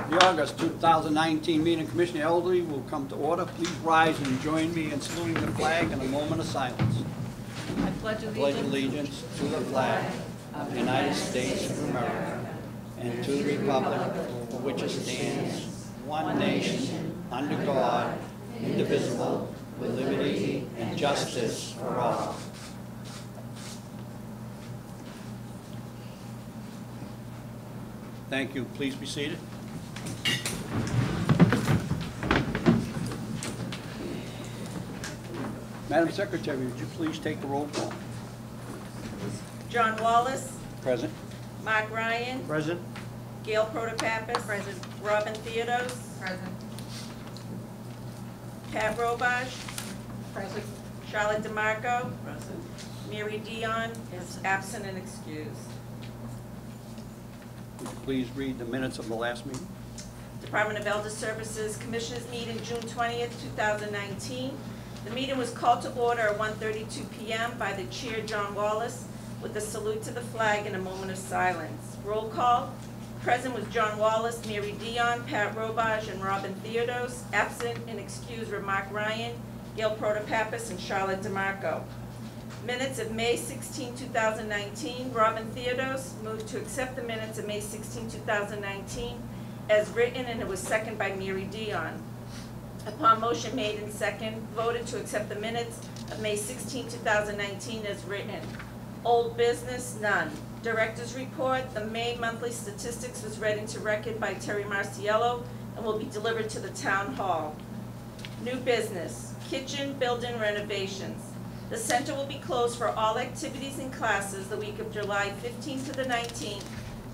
The August 2019 meeting of Commissioner Elderly will come to order. Please rise and join me in saluting the flag in a moment of silence. I pledge Allegiance to the flag of the United States of America and to the republic for which it stands, one nation, under God, indivisible, with liberty and justice for all. Thank you. Please be seated. Madam Secretary, would you please take the roll call? John Wallace. Present. Mark Ryan. Present. Gail Protopappas. Present. Robin Theodos. Present. Pat Robash. Present. Charlotte DeMarco. Present. Mary Dion is absent and excused. Would you please read the minutes of the last meeting? Department of Elder Services Commissioners meeting June 20th, 2019. The meeting was called to order at 1:32 p.m. by the Chair, John Wallace, with a salute to the flag and a moment of silence. Roll call. Present was John Wallace, Mary Dion, Pat Robash, and Robin Theodos. Absent and excused were Mark Ryan, Gail Protopappas, and Charlotte DeMarco. Minutes of May 16, 2019. Robin Theodos moved to accept the minutes of May 16, 2019 as written, and it was seconded by Mary Dion. Upon motion made and second, voted to accept the minutes of May 16, 2019 as written. Old business, none. Director's report, the May monthly statistics was read into record by Terry Marciello and will be delivered to the town hall. New business, kitchen building renovations. The center will be closed for all activities and classes the week of July 15th to the 19th,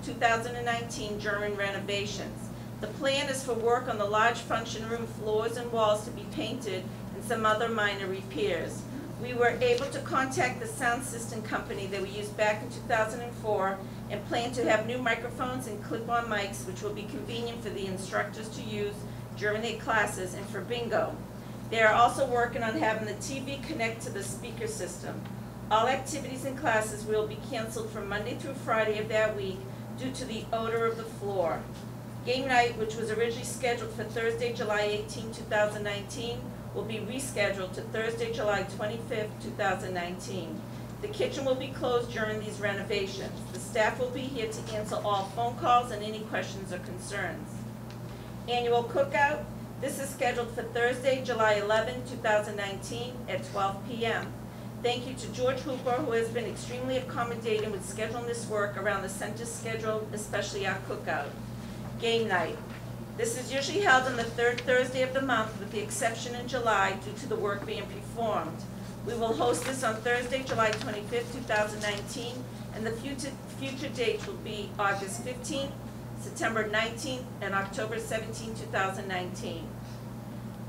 2019 during renovations. The plan is for work on the large function room floors and walls to be painted and some other minor repairs. We were able to contact the sound system company that we used back in 2004 and plan to have new microphones and clip-on mics, which will be convenient for the instructors to use during their classes and for bingo. They are also working on having the TV connect to the speaker system. All activities and classes will be canceled from Monday through Friday of that week due to the odor of the floor. Game night, which was originally scheduled for Thursday, July 18, 2019, will be rescheduled to Thursday, July 25, 2019. The kitchen will be closed during these renovations. The staff will be here to answer all phone calls and any questions or concerns. Annual cookout. This is scheduled for Thursday, July 11, 2019 at 12 p.m. Thank you to George Hooper, who has been extremely accommodating with scheduling this work around the center's schedule, especially our cookout. Game night. This is usually held on the third Thursday of the month, with the exception in July due to the work being performed. We will host this on Thursday, July 25th, 2019, and the future dates will be August 15th, September 19th, and October 17, 2019.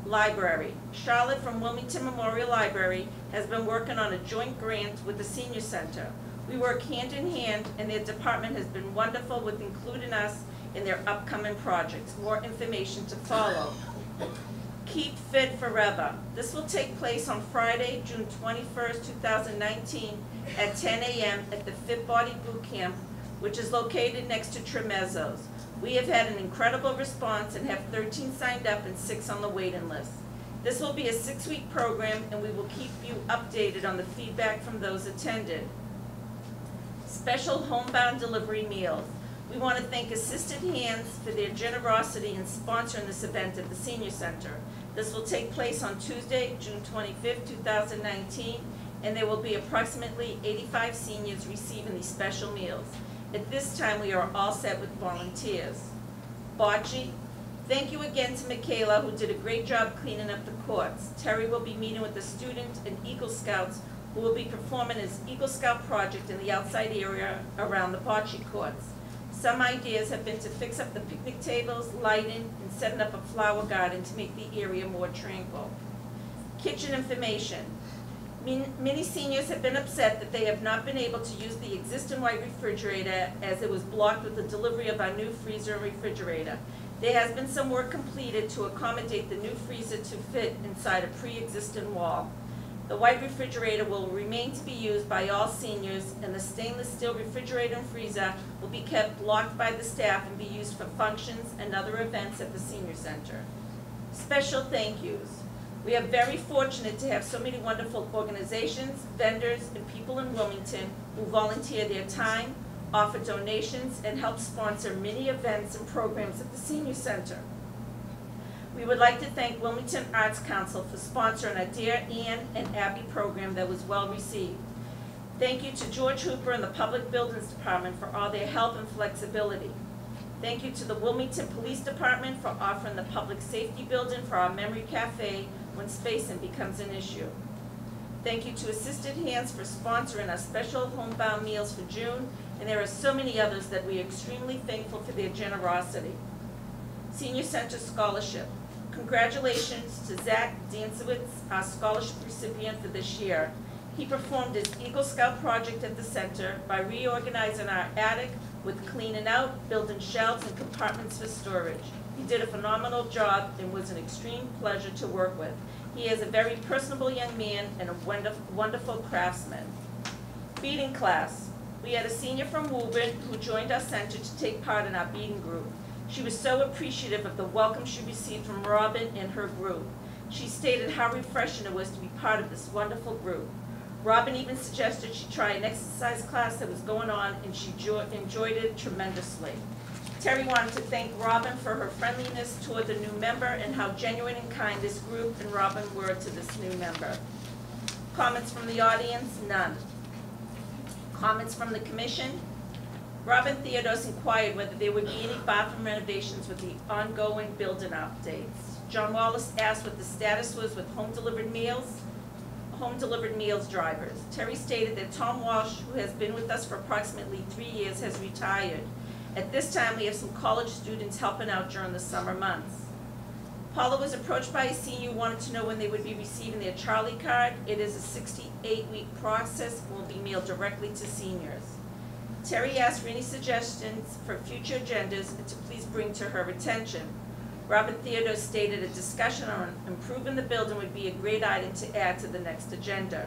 Library. Charlotte from Wilmington Memorial Library has been working on a joint grant with the Senior Center. We work hand in hand, and their department has been wonderful with including us in their upcoming projects. More information to follow. Keep Fit Forever. This will take place on Friday, June 21st, 2019 at 10 a.m. at the Fit Body Boot Camp, which is located next to Tremezzo's. We have had an incredible response and have 13 signed up and 6 on the waiting list. This will be a 6-week program, and we will keep you updated on the feedback from those attended. Special homebound delivery meals. We want to thank Assisted Hands for their generosity in sponsoring this event at the Senior Center. This will take place on Tuesday, June 25th, 2019, and there will be approximately 85 seniors receiving these special meals. At this time, we are all set with volunteers. Bocce. Thank you again to Michaela, who did a great job cleaning up the courts. Terry will be meeting with the students and Eagle Scouts who will be performing his Eagle Scout project in the outside area around the bocce courts. Some ideas have been to fix up the picnic tables, lighting, and setting up a flower garden to make the area more tranquil. Kitchen information. Many seniors have been upset that they have not been able to use the existing white refrigerator as it was blocked with the delivery of our new freezer and refrigerator. There has been some work completed to accommodate the new freezer to fit inside a pre-existing wall. The white refrigerator will remain to be used by all seniors, and the stainless steel refrigerator and freezer will be kept locked by the staff and be used for functions and other events at the senior center. Special thank yous. We are very fortunate to have so many wonderful organizations, vendors, and people in Wilmington who volunteer their time, offer donations, and help sponsor many events and programs at the senior center. We would like to thank Wilmington Arts Council for sponsoring our Dear Ann and Abby program that was well received. Thank you to George Hooper and the Public Buildings Department for all their help and flexibility. Thank you to the Wilmington Police Department for offering the public safety building for our Memory Cafe when spacing becomes an issue. Thank you to Assisted Hands for sponsoring our special homebound meals for June, and there are so many others that we are extremely thankful for their generosity. Senior Center Scholarship. Congratulations to Zach Dansowitz, our scholarship recipient for this year. He performed his Eagle Scout project at the center by reorganizing our attic with cleaning out, building shelves and compartments for storage. He did a phenomenal job and was an extreme pleasure to work with. He is a very personable young man and a wonderful craftsman. Beading class. We had a senior from Woburn who joined our center to take part in our beading group. She was so appreciative of the welcome she received from Robin and her group. She stated how refreshing it was to be part of this wonderful group. Robin even suggested she try an exercise class that was going on, and she enjoyed it tremendously. Terry wanted to thank Robin for her friendliness toward the new member and how genuine and kind this group and Robin were to this new member. Comments from the audience? None. Comments from the commission? Robin Theodos inquired whether there would be any bathroom renovations with the ongoing building updates. John Wallace asked what the status was with home delivered meals drivers. Terry stated that Tom Walsh, who has been with us for approximately 3 years, has retired. At this time, we have some college students helping out during the summer months. Paula was approached by a senior who wanted to know when they would be receiving their Charlie card. It is a 68-week process and will be mailed directly to seniors. Terry asked for any suggestions for future agendas and to please bring to her attention. Robin Theodore stated a discussion on improving the building would be a great item to add to the next agenda.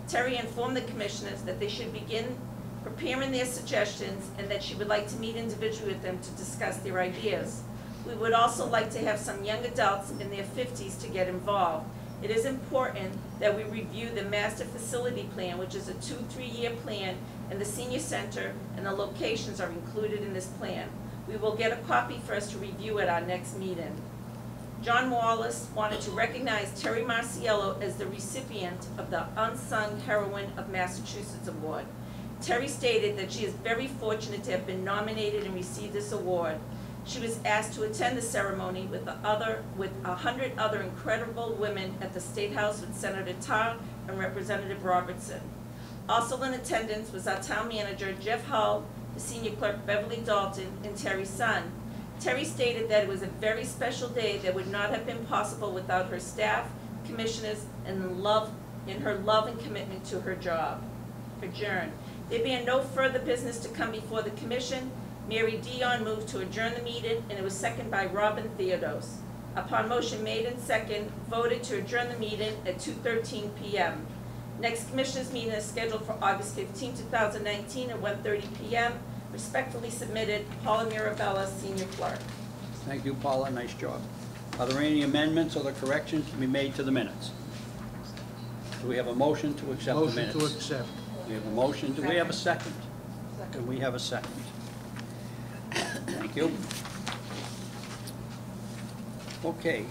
Terry informed the commissioners that they should begin preparing their suggestions and that she would like to meet individually with them to discuss their ideas. We would also like to have some young adults in their 50s to get involved. It is important that we review the master facility plan, which is a 2-3 year plan, and the senior center and the locations are included in this plan. We will get a copy for us to review at our next meeting. John Wallace wanted to recognize Terry Marciello as the recipient of the Unsung Heroine of Massachusetts Award. Terry stated that she is very fortunate to have been nominated and received this award. She was asked to attend the ceremony with 100 other incredible women at the State House with Senator Tarr and Representative Robertson. Also in attendance was our town manager, Jeff Hull, the senior clerk, Beverly Dalton, and Terry's son. Terry stated that it was a very special day that would not have been possible without her staff, commissioners, and her love and commitment to her job. Adjourn. There being no further business to come before the commission, Mary Dion moved to adjourn the meeting, and it was seconded by Robin Theodos. Upon motion made and second, voted to adjourn the meeting at 2:13 p.m. Next commissioners meeting is scheduled for August 15, 2019 at 1:30 p.m. Respectfully submitted, Paula Mirabella, Senior Clerk. Thank you, Paula. Nice job. Are there any amendments or the corrections to be made to the minutes? Do we have a motion to accept the minutes? Motion to accept. We have a motion. Do we have a second? Second. We have a second. Thank you. Okay.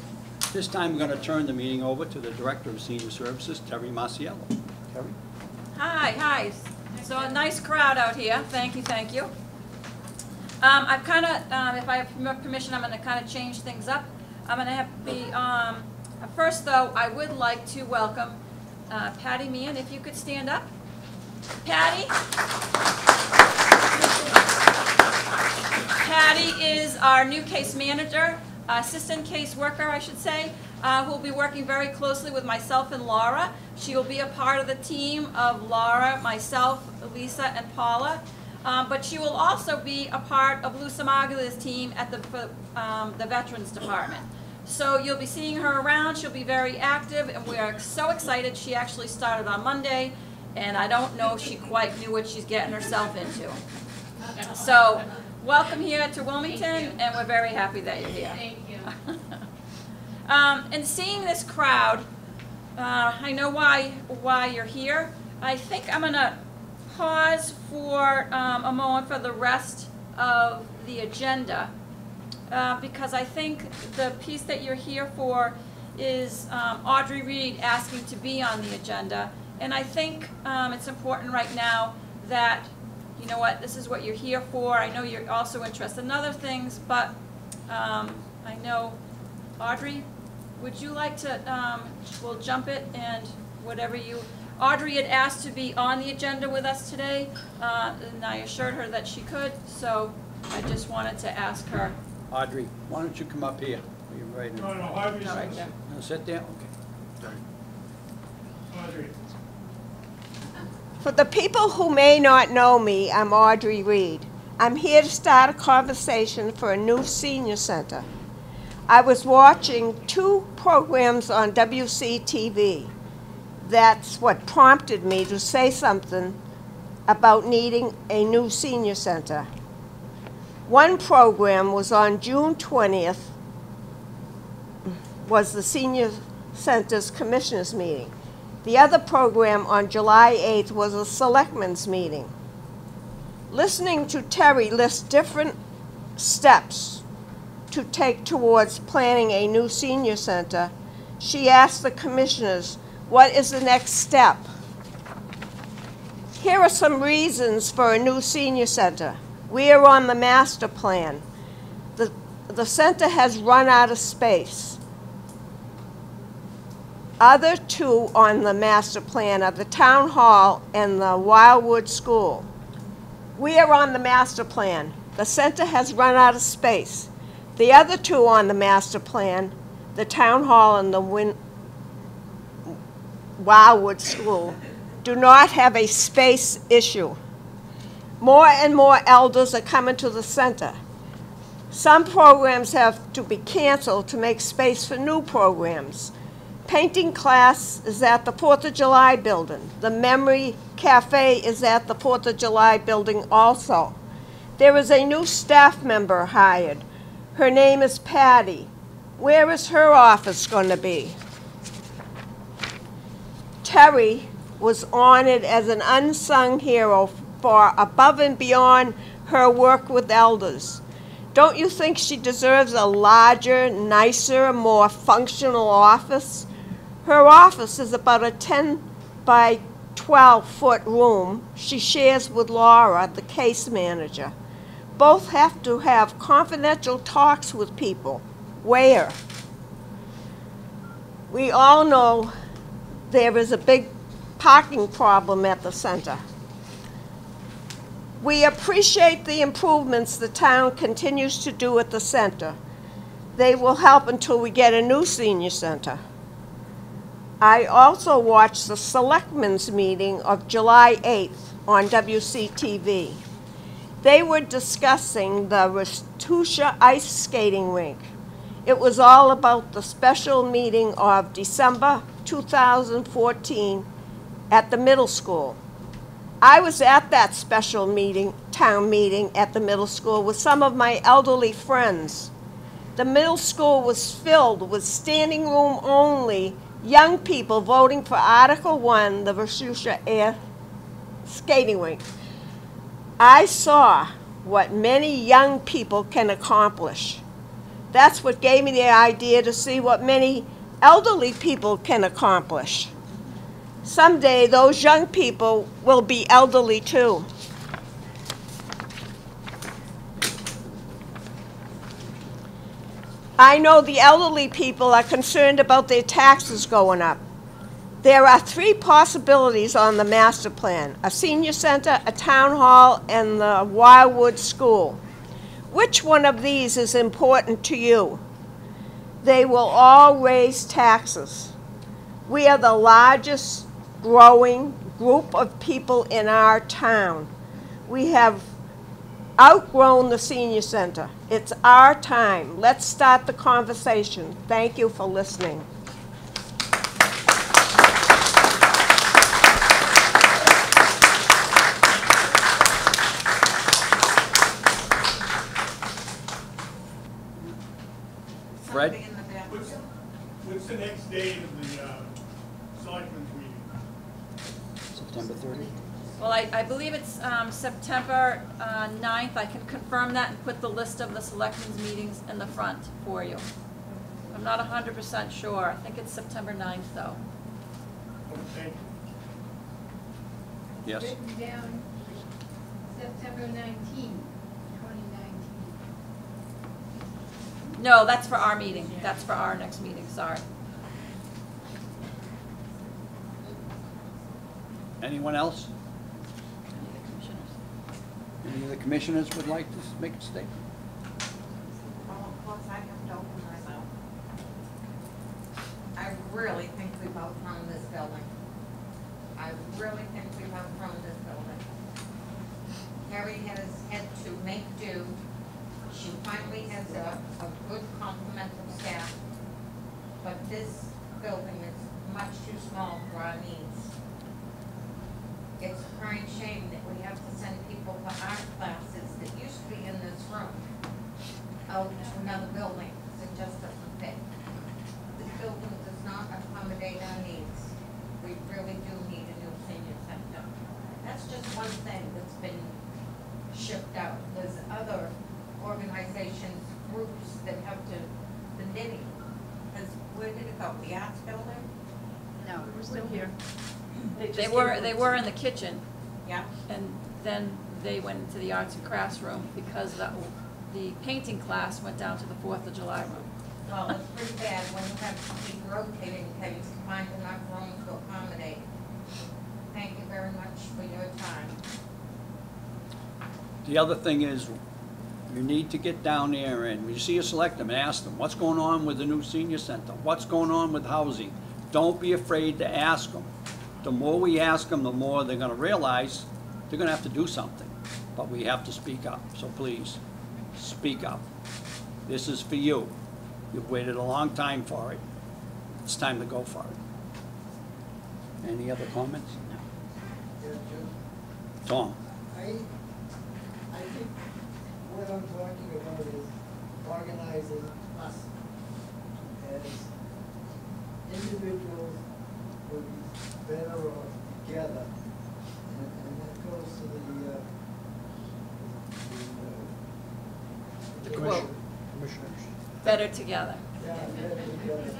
This time I'm going to turn the meeting over to the Director of Senior Services, Terry Marciello. Terry? Hi. So a nice crowd out here. Thank you. I've kind of, if I have your permission, I'm going to kind of change things up. I'm going to have the, first though, I would like to welcome Patty Meehan, if you could stand up. Patty? Patty is our new case manager, assistant case worker, I should say, who will be working very closely with myself and Laura. She will be a part of the team of Laura, myself, Lisa, and Paula. But she will also be a part of Lou Samagala's team at the Veterans Department. So you'll be seeing her around. She'll be very active, and we are so excited. She actually started on Monday, and I don't know if she quite knew what she's getting herself into. So welcome here to Wilmington, and we're very happy that you're here. Thank you. And seeing this crowd, I know why you're here. I think I'm going to pause for a moment for the rest of the agenda, because I think the piece that you're here for is Audrey Reed asking to be on the agenda. And I think it's important right now that, you know what, this is what you're here for. I know you're also interested in other things, but I know, Audrey, would you like to, we'll jump it, and whatever you, Audrey had asked to be on the agenda with us today, and I assured her that she could, so I just wanted to ask her. Audrey, why don't you come up here? Are you right? No, Audrey's No, right there. Sit there? Okay. Audrey. For the people who may not know me, I'm Audrey Reed. I'm here to start a conversation for a new senior center. I was watching 2 programs on WCTV. That's what prompted me to say something about needing a new senior center. One program was on June 20th, was the Senior Center's Commissioners meeting. The other program on July 8th was a Selectmen's meeting. Listening to Terry list different steps to take towards planning a new senior center, she asked the commissioners, what is the next step? Here are some reasons for a new senior center. We are on the master plan. The center has run out of space. Other 2 on the master plan are the town hall and the Wildwood School. We are on the master plan. The center has run out of space. The other 2 on the master plan, the town hall and the Wildwood School, do not have a space issue. More and more elders are coming to the center. Some programs have to be canceled to make space for new programs. Painting class is at the 4th of July building. The Memory Cafe is at the 4th of July building also. There is a new staff member hired. Her name is Patty. Where is her office going to be? Terry was honored as an unsung hero for above and beyond her work with elders. Don't you think she deserves a larger, nicer, more functional office? Her office is about a 10 by 12-foot room she shares with Laura, the case manager. Both have to have confidential talks with people. Where? We all know there is a big parking problem at the center. We appreciate the improvements the town continues to do at the center. They will help until we get a new senior center. I also watched the Selectmen's meeting of July 8th on WCTV. They were discussing the Restutia ice skating rink. It was all about the special meeting of December 2014 at the middle school. I was at that special meeting, town meeting at the middle school with some of my elderly friends. The middle school was filled with standing room only young people voting for Article 1, the Restutia Air Skating Rink. I saw what many young people can accomplish. That's what gave me the idea to see what many elderly people can accomplish. Someday those young people will be elderly too. I know the elderly people are concerned about their taxes going up. There are 3 possibilities on the master plan: a senior center, a town hall, and the Wildwood School. Which one of these is important to you? They will all raise taxes. We are the largest growing group of people in our town. We have outgrown the senior center. It's our time. Let's start the conversation. Thank you for listening. Fred? Something in the back. What's the next date of the selectmen's meeting? September 30th? Well, I believe it's September 9th. I can confirm that and put the list of the selectmen's meetings in the front for you. I'm not 100% sure. I think it's September 9th, though. Okay. Yes. Written down September 19, 2019. No, that's for our meeting. That's for our next meeting, sorry. Anyone else? Any of the commissioners? Any of the commissioners would like to make a statement? Well, of course, I have to open my mouth. I really think we've outgrown this building. I really think we've outgrown this building. Harry has had to make do. She finally has a good complement of staff, but this building is much too small for our needs. It's a crying shame that we have to send people to art classes that used to be in this room out to another building, because it just doesn't fit. This building does not accommodate our needs. We really do need a new senior center. That's just one thing that's been shipped out. There's other organizations, groups that have to, the knitting, because where did it go? The arts building? No, we're still here. just They gave were in the kitchen, Yeah. and then they went into the arts and crafts room because the painting class went down to the 4th of July room. Well, it's pretty bad when you have to keep rotating things to find enough room to accommodate. Thank you very much for your time. The other thing is, you need to get down there and when you see a selectman, ask them, what's going on with the new senior center? What's going on with housing? Don't be afraid to ask them. The more we ask them, the more they're gonna realize they're gonna have to do something. But we have to speak up, so please, speak up. This is for you. You've waited a long time for it. It's time to go for it. Any other comments? Yeah, Jim, Tom? I think what I'm talking about is organizing us as individuals would be better off together. And that goes to The quote. commissioners. Better together. Yeah, better together.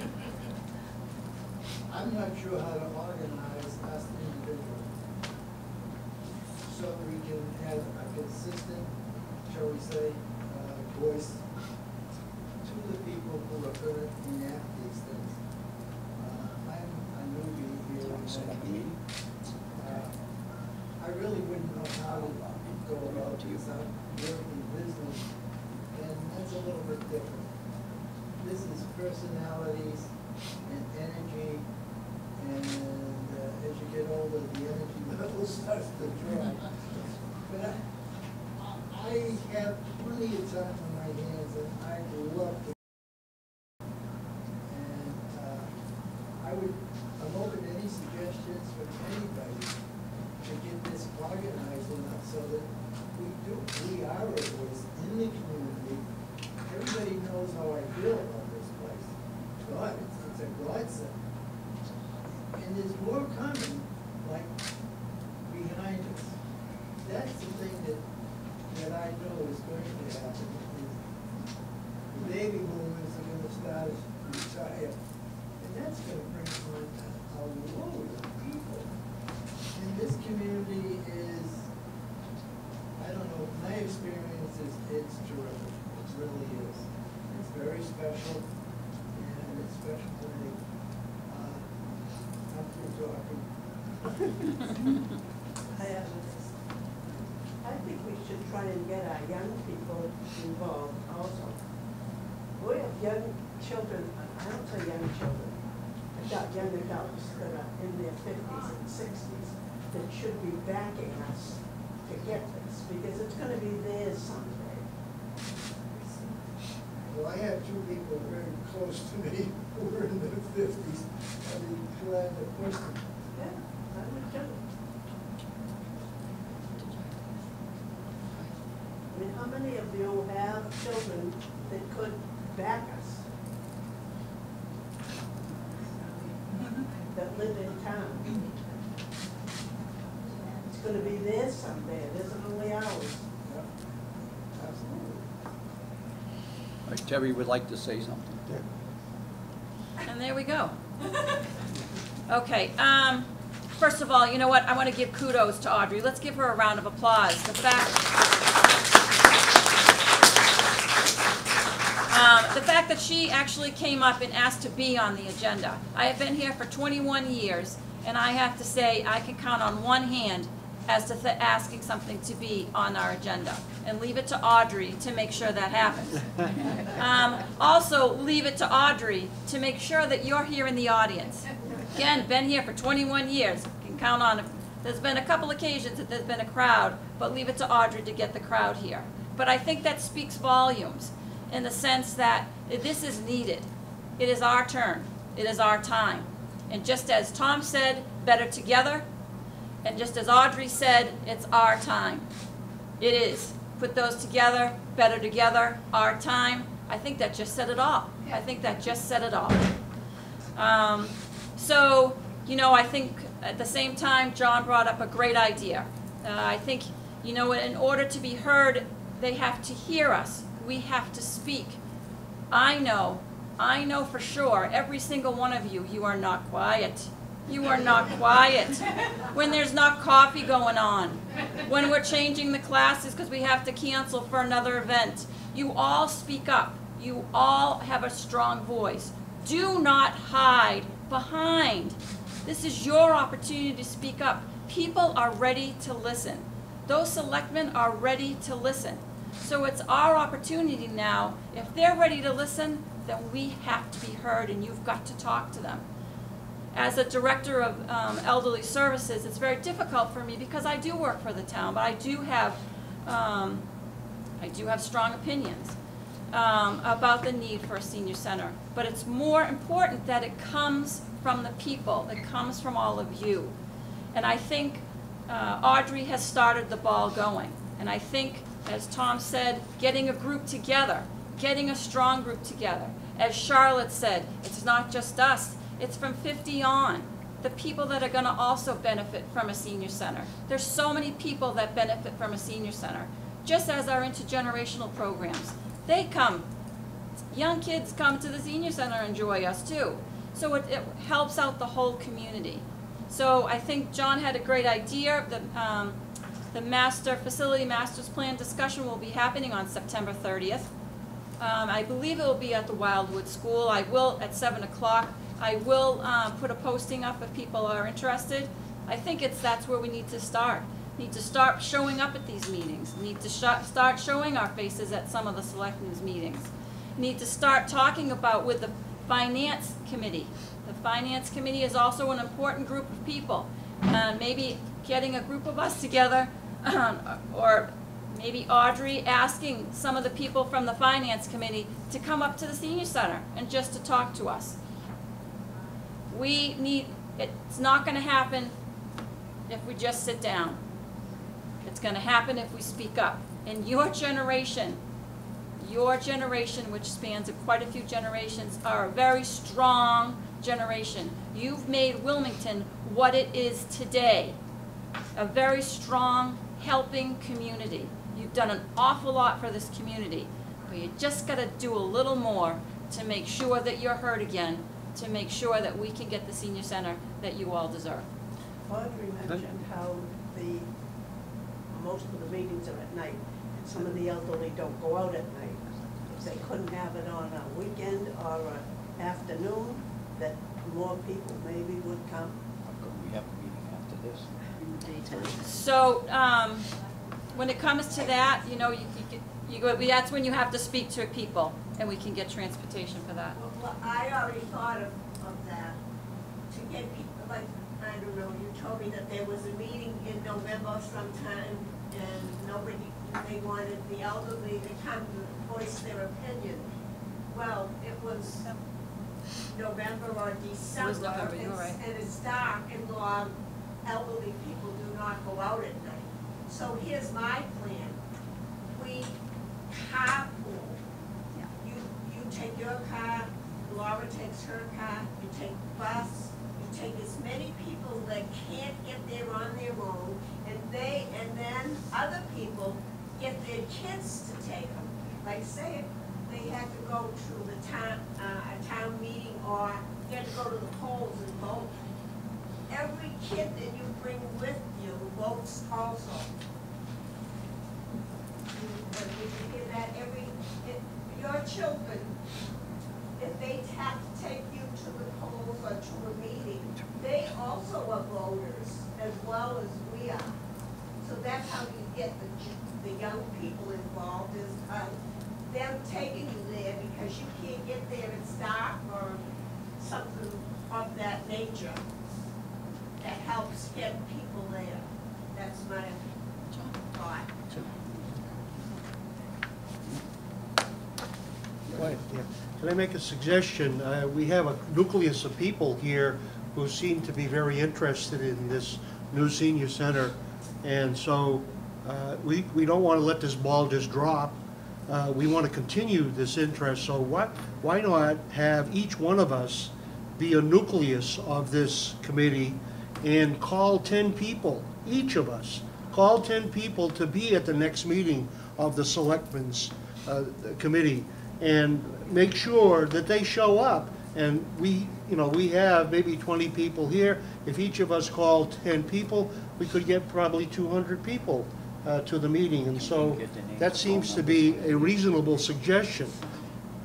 I'm not sure how to organize us individually. So we can have a consistent, shall we say, voice to the people who are going to enact these things. I'm a newbie here. Set up a meeting. I really wouldn't know how to go about this. I'm working in business, and that's a little bit different. This is personalities and energy, and as you get older, the energy level starts to drop. But I have plenty of time on my hands, and I'd love to. And I'm open to any suggestions from anybody to get this organized enough so that we are a voice in the community. Everybody knows how I feel about this place. God, it's a godsend. And there's more coming, like, behind us. That's the thing that I know is going to happen, is the baby boomers are gonna start to retire. And that's gonna bring on a load of people. And this community is, I don't know, my experience is, it's terrific. It really is. It's very special, and it's special to me. I'm through talking. I think we should try and get our young people involved also. We have young children, I don't say young children, I've got young adults that are in their 50s and 60s that should be backing us to to get this, because it's gonna be theirs someday. Well, I have two people very close to me who are in their fifties. I'd be glad to push them. Yeah, I would too. I mean, how many of you have children that could back us? That live in town? It's gonna be theirs someday, it isn't only ours. Yep, absolutely. All right, Terry would like to say something. And there we go. Okay, first of all, you know what, I want to give kudos to Audrey. Let's give her a round of applause. The fact that she actually came up and asked to be on the agenda. I have been here for 21 years, and I have to say I can count on one hand as to asking something to be on our agenda. And leave it to Audrey to make sure that happens. Also, leave it to Audrey to make sure that you're here in the audience. Again, been here for 21 years. You can count on it. There's been a couple occasions that there's been a crowd, but leave it to Audrey to get the crowd here. But I think that speaks volumes in the sense that this is needed. It is our turn. It is our time. And just as Tom said, better together, and just as Audrey said, it's our time. It is. Put those together, better together, our time. I think that just said it all. I think that just said it all. So, you know, I think at the same time, John brought up a great idea. I think, you know, in order to be heard, they have to hear us. We have to speak. I know for sure, every single one of you, you are not quiet. You are not quiet. When there's not coffee going on, when we're changing the classes because we have to cancel for another event, you all speak up. You all have a strong voice. Do not hide behind. This is your opportunity to speak up. People are ready to listen. Those selectmen are ready to listen. So it's our opportunity now. If they're ready to listen, then we have to be heard, and you've got to talk to them. As a director of elderly services, it's very difficult for me because I do work for the town, but I do have strong opinions about the need for a senior center. But it's more important that it comes from the people. It comes from all of you. And I think Audrey has started the ball going. And I think, as Tom said, getting a group together, getting a strong group together. As Charlotte said, it's not just us. It's from 50 on, the people that are going to also benefit from a senior center. There's so many people that benefit from a senior center, just as our intergenerational programs. They come, young kids come to the senior center and enjoy us too. So it helps out the whole community. So I think John had a great idea. The facility master's plan discussion will be happening on September 30th. I believe it will be at the Wildwood School. I will, at 7 o'clock. I will put a posting up if people are interested. I think that's where we need to start. Need to start showing up at these meetings. Need to start showing our faces at some of the selectmen's meetings. Need to start talking about with the finance committee. The finance committee is also an important group of people. Maybe getting a group of us together, or maybe Audrey asking some of the people from the finance committee to come up to the senior center and just to talk to us. It's not going to happen if we just sit down. It's going to happen if we speak up. And your generation, which spans quite a few generations, are a very strong generation. You've made Wilmington what it is today, a very strong, helping community. You've done an awful lot for this community, but you just got to do a little more to make sure that you're heard again, to make sure that we can get the senior center that you all deserve. Audrey mentioned how most of the meetings are at night, and some of the elderly don't go out at night. If they couldn't have it on a weekend or an afternoon, that more people maybe would come. How come we have a meeting after this? So when it comes to that, you know, that's when you have to speak to people, and we can get transportation for that. Well, I already thought of that, to get people, like, I don't know, you told me that there was a meeting in November sometime, and nobody, they wanted the elderly to come and voice their opinion. Well, it was November or December, November, you're right. and it's dark, and elderly people do not go out at night. So here's my plan. We carpool. You take your car, Laura takes her car, you take the bus, you take as many people that can't get there on their own, and then other people get their kids to take them. Like say if they had to go to the town, a town meeting, or they had to go to the polls and vote. Every kid that you bring with you votes also. Did you hear that? Your children, if they have to take you to the polls or to a meeting, they also are voters as well as we are. So that's how you get the young people involved, is them taking you there because you can't get there, it's dark or something of that nature that helps get people there. That's my thought. Yeah. Can I make a suggestion? We have a nucleus of people here who seem to be very interested in this new senior center, and so we don't want to let this ball just drop. We want to continue this interest, so why not have each one of us be a nucleus of this committee and call 10 people, each of us, call 10 people to be at the next meeting of the Selectmen's committee, and make sure that they show up. And we have maybe 20 people here. If each of us called 10 people, we could get probably 200 people to the meeting. And so that seems to be a reasonable suggestion.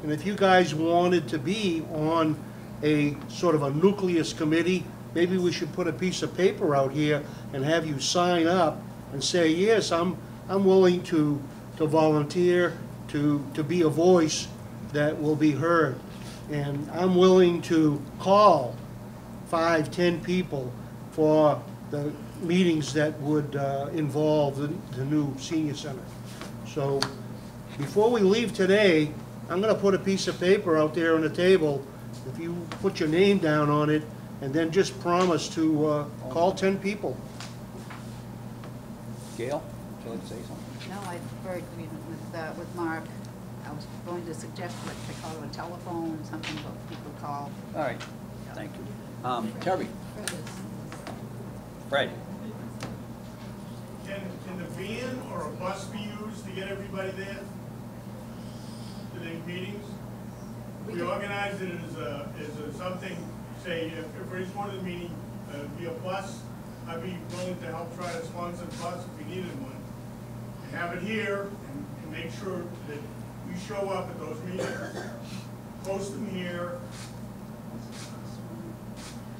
And if you guys wanted to be on a sort of a nucleus committee, maybe we should put a piece of paper out here and have you sign up and say, yes, I'm willing to volunteer to be a voice that will be heard. And I'm willing to call 5, 10 people for the meetings that would involve the new senior center. So before we leave today, I'm going to put a piece of paper out there on the table. If you put your name down on it, and then just promise to call 10 people. Gail, would you like to say something? No, I prefer agreement with Mark. I was going to suggest that they call it a telephone, something about people call. All right, thank you. Terry. Fred. Can the van or a bus be used to get everybody there to the meetings? We organize it as something, say, if for each one of the meeting, be a bus, I'd be willing to help try to sponsor a bus if we needed one. And have it here and make sure that we show up at those meetings, post them here.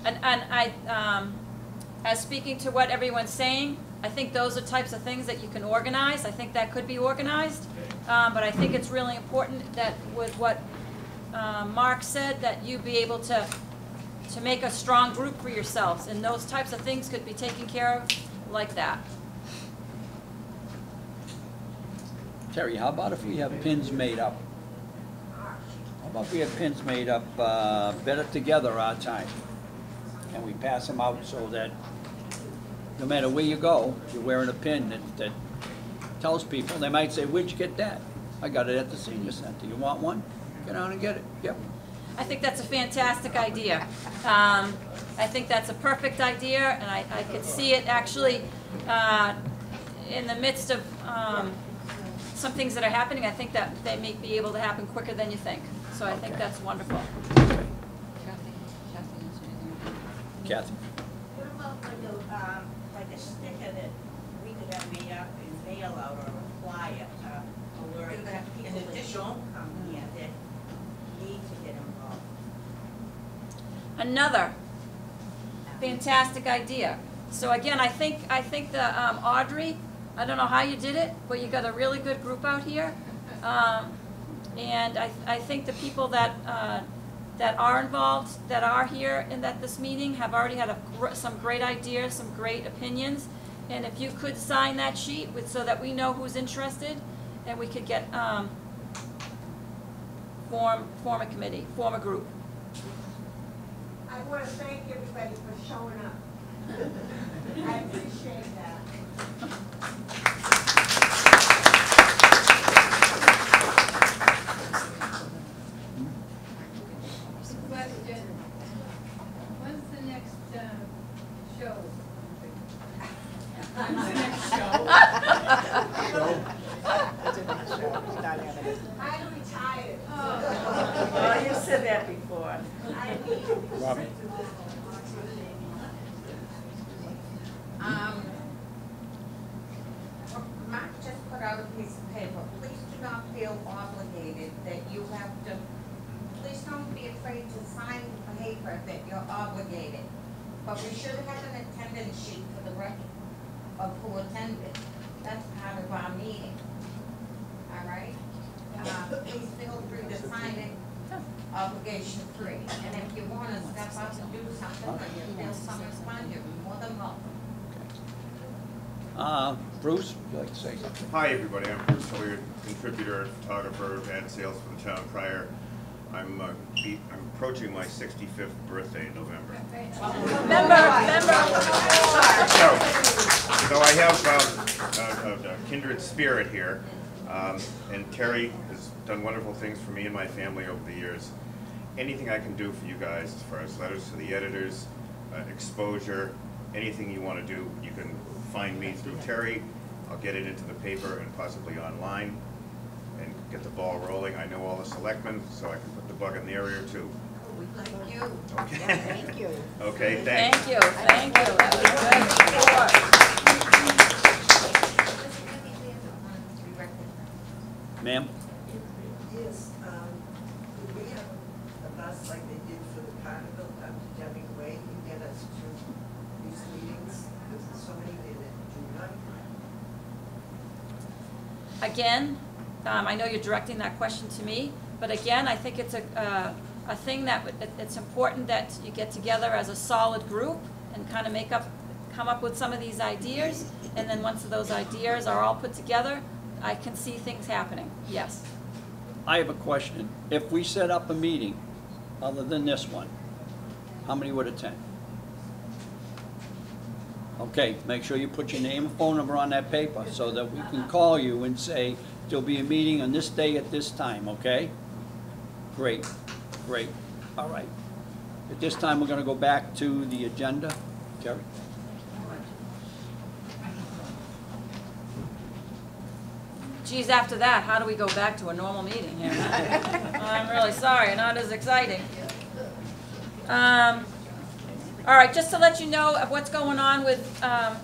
And I, as speaking to what everyone's saying, I think those are types of things that you can organize. I think that could be organized. But I think it's really important that with what Mark said, that you be able to make a strong group for yourselves. And those types of things could be taken care of like that. Terry, how about if we have pins made up? How about we have pins made up, Better Together our time? And we pass them out so that no matter where you go, you're wearing a pin that tells people. They might say, where'd you get that? I got it at the senior center. You want one? Get on and get it. Yep. I think that's a fantastic idea. I think that's a perfect idea, and I could see it actually in the midst of some things that are happening. I think that they may be able to happen quicker than you think. So I think that's wonderful. Kathy. What about like a sticker that we could have made up and mail out, or a flyer to alert people that don't come here that need to get involved? Another fantastic idea. So again, I think the Audrey, I don't know how you did it, but you got a really good group out here. And I think the people that are involved, that are here in this meeting, have already had some great ideas, some great opinions. And if you could sign that sheet so that we know who's interested, and we could get, form a committee, form a group. I want to thank everybody for showing up. I appreciate that. Question, when's the next show? When's the next show? I'm retired. Oh, you said that before. I need. Robin? Mark just put out a piece of paper. Please do not feel obligated that you have to, please don't be afraid to sign the paper that you're obligated. But we should have an attendance sheet for the record of who attended. That's part of our meeting. All right? Please feel free to sign it, obligation free. And if you want to step up and do something, or you feel someone's fun, you're more than welcome. Bruce, would you like to say something? Hi, everybody. I'm Bruce Hilliard, contributor, photographer, ad sales for the town crier. I'm approaching my 65th birthday in November. Member. So I have a kindred spirit here, and Terry has done wonderful things for me and my family over the years. Anything I can do for you guys, as far as letters to the editors, exposure, anything you want to do, you can find me through Terry. I'll get it into the paper and possibly online and get the ball rolling. I know all the selectmen, so I can put the bug in the area too. We thank you. Okay. Yeah, thank you. Okay, thanks. Thank you. That was good. Ma'am? Yes, could we have a bus like they did for the carnival up to Deming Way and get us to these meetings? Because there's so many there that do not. Again, I know you're directing that question to me, but again, I think it's a thing that it's important that you get together as a solid group and kind of come up with some of these ideas, and then once those ideas are all put together, I can see things happening. Yes. I have a question. If we set up a meeting other than this one, how many would attend? Okay, make sure you put your name and phone number on that paper so that we can call you and say, there'll be a meeting on this day at this time, okay? Great, great, all right. At this time, we're gonna go back to the agenda. Jerry? Geez, after that, how do we go back to a normal meeting here? I'm really sorry, not as exciting. All right, just to let you know of what's going on with, I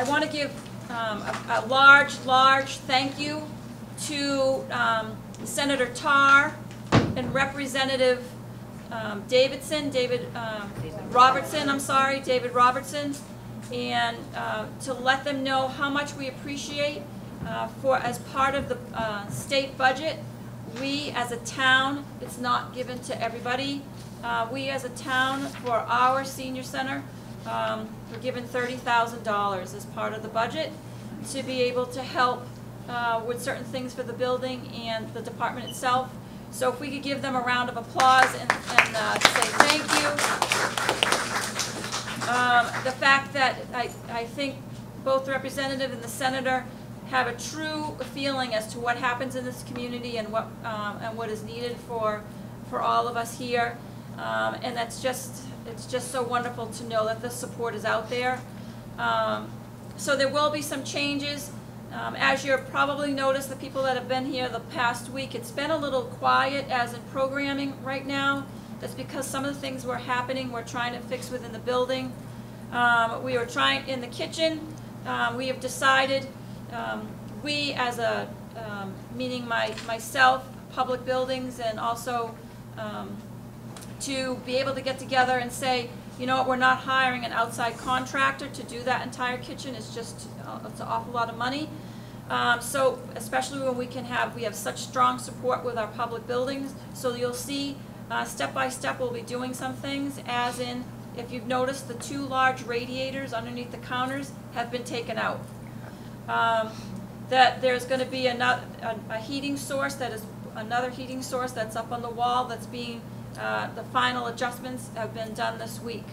want to give a large thank you to Senator Tarr and Representative David Robertson, and to let them know how much we appreciate as part of the state budget. We as a town, it's not given to everybody. We as a town, for our senior center, we're given $30,000 as part of the budget to be able to help with certain things for the building and the department itself. So if we could give them a round of applause and say thank you. The fact that I think both the representative and the senator have a true feeling as to what happens in this community and what is needed for all of us here. And it's just so wonderful to know that the support is out there. So there will be some changes. As you've probably noticed, the people that have been here the past week, it's been a little quiet as in programming right now. That's because some of the things were happening, we're trying to fix within the building. We were trying in the kitchen. We have decided, we as a, meaning myself, public buildings, and also to be able to get together and say, you know what, we're not hiring an outside contractor to do that entire kitchen. It's just, it's an awful lot of money. So especially when we have such strong support with our public buildings. So you'll see step by step we'll be doing some things, as in if you've noticed, the 2 large radiators underneath the counters have been taken out. That there's going to be a heating source another heating source that's up on the wall that's being, the final adjustments have been done this week.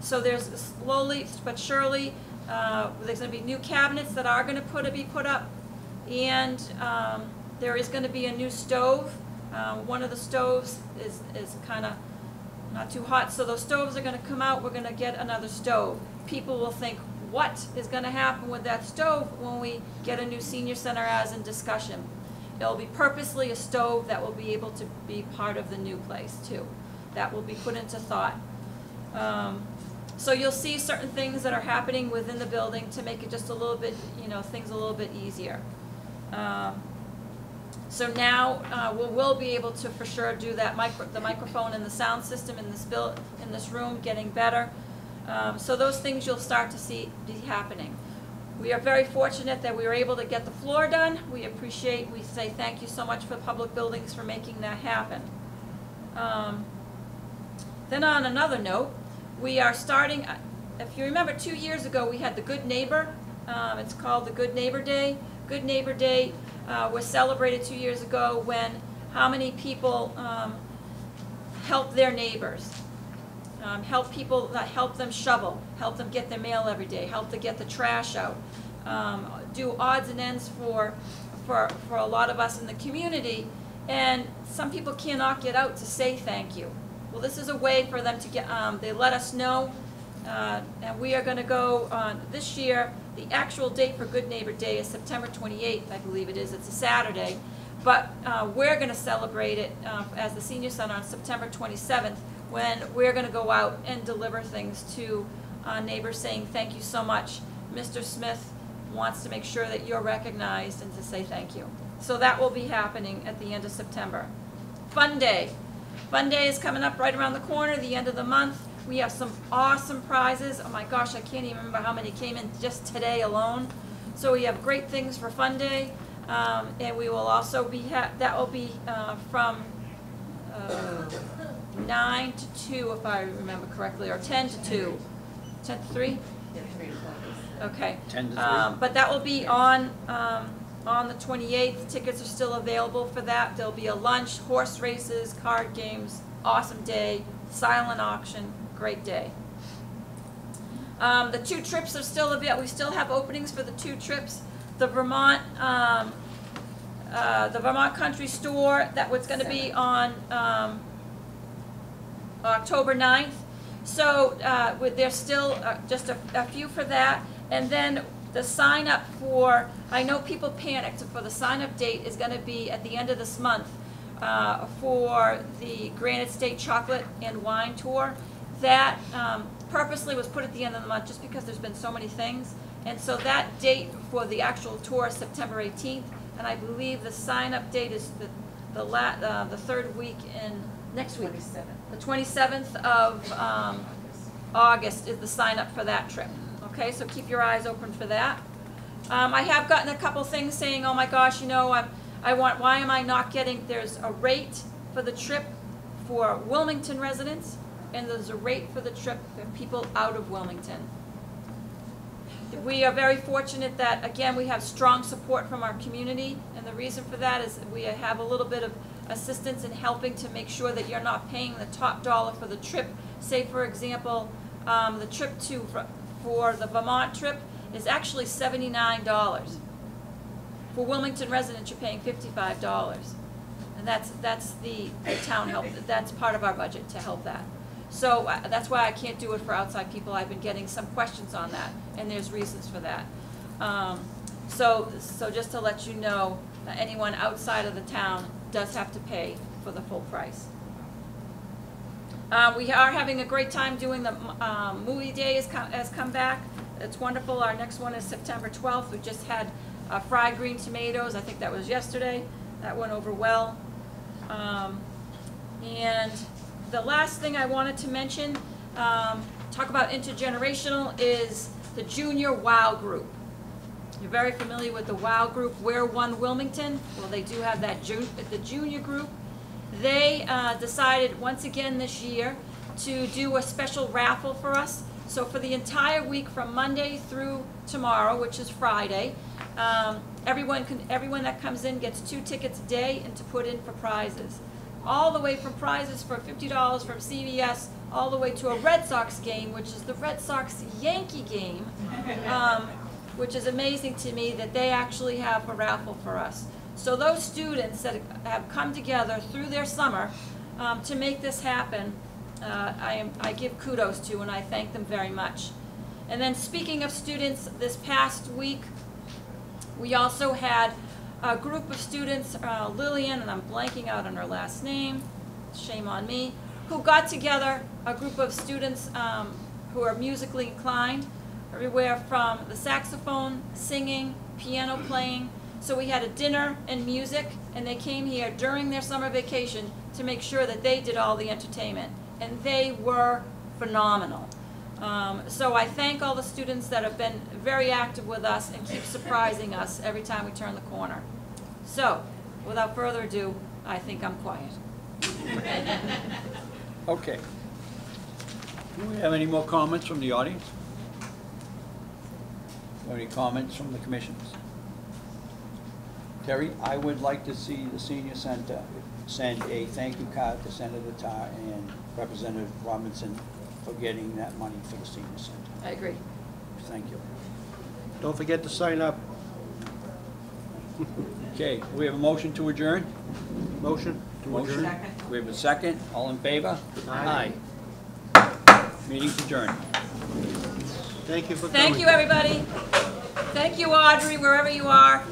So there's slowly but surely, there's going to be new cabinets that are going to be put up, and there is going to be a new stove. One of the stoves is kind of not too hot, so those stoves are going to come out. We're going to get another stove. People will think, what is going to happen with that stove when we get a new senior center, as in discussion? It'll be purposely a stove that will be able to be part of the new place too. That will be put into thought. So you'll see certain things that are happening within the building to make it just a little bit, things a little bit easier. So now we'll be able to for sure do that. The microphone and the sound system in this room getting better. So those things you'll start to see be happening. We are very fortunate that we were able to get the floor done. We say thank you so much for Public Buildings for making that happen. Then on another note, we are starting, if you remember 2 years ago we had the Good Neighbor. It's called the Good Neighbor Day. Good Neighbor Day was celebrated 2 years ago when how many people help their neighbors. Help people, help them shovel, help them get their mail every day, help them get the trash out, do odds and ends for a lot of us in the community, and some people cannot get out to say thank you. Well, this is a way for them to get, they let us know, and we are going to go on this year. The actual date for Good Neighbor Day is September 28th, I believe it is. It's a Saturday, but we're going to celebrate it as the Senior Center on September 27th, when we're going to go out and deliver things to neighbors saying thank you so much. Mr. Smith wants to make sure that you're recognized and to say thank you. So that will be happening at the end of September. Fun Day. Fun Day is coming up right around the corner, the end of the month. We have some awesome prizes. Oh my gosh, I can't even remember how many came in just today alone. So we have great things for Fun Day. And we will also be, that will be from 9 to 2, if I remember correctly, or 10 to 2. 10 to 3? Okay. 10 to 3. But that will be on the 28th. Tickets are still available for that. There'll be a lunch, horse races, card games, awesome day, silent auction, great day. The 2 trips are still available. We still have openings for the 2 trips. The Vermont Country Store, that was going to be on October 9th. So there's still just a few for that. And then the sign up for, I know people panicked, for the sign up date is going to be at the end of this month for the Granite State Chocolate and Wine Tour. That purposely was put at the end of the month just because there's been so many things. And so that date for the actual tour is September 18th. And I believe the sign up date is the third week in next week. 27th. The 27th of August is the sign up for that trip. Okay, so keep your eyes open for that. I have gotten a couple things saying, oh my gosh, why am I not getting, there's a rate for the trip for Wilmington residents, and there's a rate for the trip for people out of Wilmington. We are very fortunate that, again, we have strong support from our community, and the reason for that is we have a little bit of assistance in helping to make sure that you're not paying the top dollar for the trip. Say, for example, the trip for the Vermont trip is actually $79. For Wilmington residents, you're paying $55. And that's the town help. That's part of our budget to help that. So that's why I can't do it for outside people. I've been getting some questions on that, and there's reasons for that. So just to let you know, anyone outside of the town does have to pay for the full price. We are having a great time doing the movie day has come back. It's wonderful. Our next one is September 12th. We just had fried green tomatoes. I think that was yesterday. That went over well. And the last thing I wanted to mention, talk about intergenerational, is the Junior WOW group. You're very familiar with the WOW group, We're One Wilmington. Well, they do have that the junior group. They decided once again this year to do a special raffle for us. So for the entire week from Monday through tomorrow, which is Friday, everyone that comes in gets 2 tickets a day and to put in for prizes. All the way from prizes for $50 from CVS, all the way to a Red Sox game, which is the Red Sox-Yankee game, which is amazing to me that they actually have a raffle for us. So those students that have come together through their summer to make this happen, I give kudos to, and I thank them very much. And then speaking of students, this past week, we also had a group of students, Lillian, and I'm blanking out on her last name, shame on me, who got together, a group of students who are musically inclined, everywhere from the saxophone, singing, piano playing. So we had a dinner and music, and they came here during their summer vacation to make sure that they did all the entertainment. And they were phenomenal. So I thank all the students that have been very active with us and keep surprising us every time we turn the corner. So, without further ado, I think I'm quiet. Okay. Do we have any more comments from the audience? Or any comments from the commissioners? Terry, I would like to see the senior center send a thank you card to Senator Tarr and Representative Robinson for getting that money for the senior center. I agree. Thank you. Don't forget to sign up. Okay, we have a motion to adjourn? Motion to adjourn. Second. We have a second. All in favor? Aye. Meeting's adjourned. Thank you for coming. Thank you, everybody. Thank you, Audrey, wherever you are.